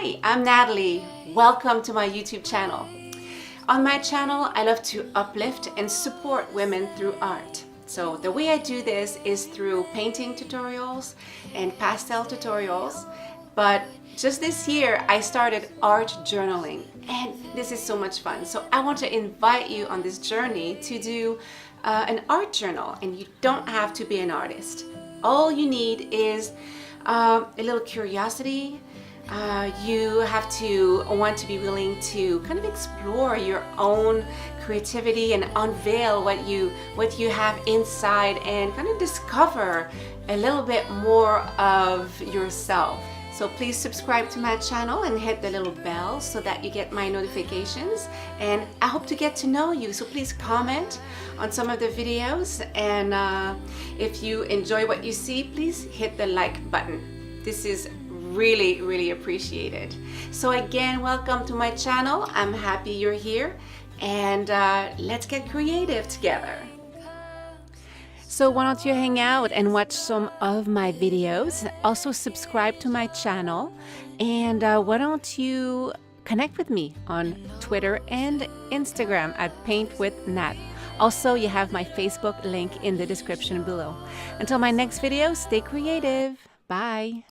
Hi, I'm Natalie. Welcome to my YouTube channel. On my channel, I love to uplift and support women through art. So the way I do this is through painting tutorials and pastel tutorials. But just this year, I started art journaling, and this is so much fun. So I want to invite you on this journey to do an art journal, and you don't have to be an artist. All you need is a little curiosity. You have to want to be willing to kind of explore your own creativity and unveil what you have inside and kind of discover a little bit more of yourself. So please subscribe to my channel and hit the little bell so that you get my notifications, and I hope to get to know you. So please comment on some of the videos, and if you enjoy what you see, please hit the like button. This is really appreciated. So again, welcome to my channel. I'm happy you're here, and let's get creative together. So why don't you hang out and watch some of my videos? Also subscribe to my channel, and why don't you connect with me on Twitter and Instagram at paintwithnat. Also, you have my Facebook link in the description below. Until my next video, stay creative. Bye.